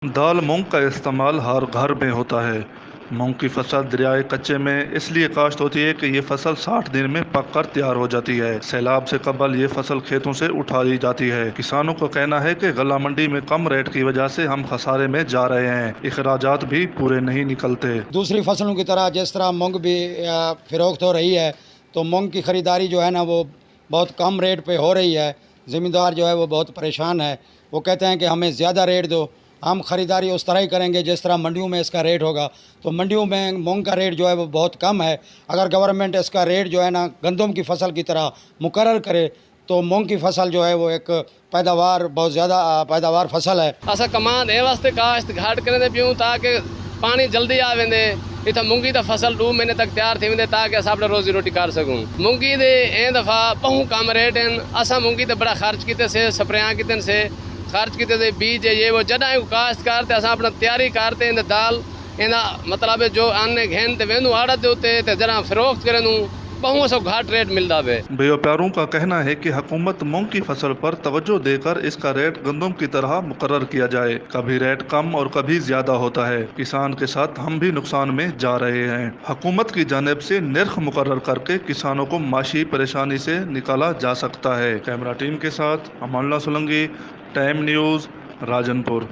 दाल मूंग का इस्तेमाल हर घर में होता है। मूंग की फसल दरियाए कच्चे में इसलिए काश्त होती है कि ये फसल 60 दिन में पककर तैयार हो जाती है। सैलाब से कबल ये फसल खेतों से उठा ली जाती है। किसानों का कहना है कि गला मंडी में कम रेट की वजह से हम खसारे में जा रहे हैं। अखराजात भी पूरे नहीं निकलते। दूसरी फसलों की तरह जिस तरह मूंग भी फ़रोख्त हो रही है, तो मूंग की ख़रीदारी जो है ना वो बहुत कम रेट पे हो रही है। ज़मींदार जो है वो बहुत परेशान है। वो कहते हैं कि हमें ज़्यादा रेट दो, हम ख़रीदारी उस तरह ही करेंगे जिस तरह मंडियों में इसका रेट होगा। तो मंडियों में मूंग का रेट जो है वो बहुत कम है। अगर गवर्नमेंट इसका रेट जो है ना गंदम की फसल की तरह मुकर्रर करे तो मूंग की फसल जो है वो एक पैदावार बहुत ज़्यादा पैदावार फसल है। असां कमान ए वास्ते काश्त घाट करे पियूं ताकि पानी जल्दी आ वेंदे इतना मूंगी तो फसल 2 महीने तक तैयार थी वेंदे ताकि असां अपनी रोजी रोटी कर सकूं। मूंगी दे ए दफ़ा बहु कम रेट हैं। असां मूंगी ते बड़ा खर्च किते से स्प्रेयां कितन से खर्च किते से बीज ये वो जॾहिं काश्त करते असां अपना तैयारी करते इन दाल इन मतलब जो अन्न घेन ते वेंदू आड़त दे उते ते जरा फरोख्त करेंदू बहु सब घाट रेट मिलता है। व्यापारियों का कहना है कि हुकूमत मूंग की फसल पर तवज्जो देकर इसका रेट गंदम की तरह मुकर्रर किया जाए। कभी रेट कम और कभी ज्यादा होता है। किसान के साथ हम भी नुकसान में जा रहे हैं। हुकूमत की जानिब से निर्ख मुकर्रर करके किसानों को माशी परेशानी से निकाला जा सकता है। कैमरा टीम के साथ अमानुल्लाह सोलंकी, टाइम न्यूज़, राजनपुर।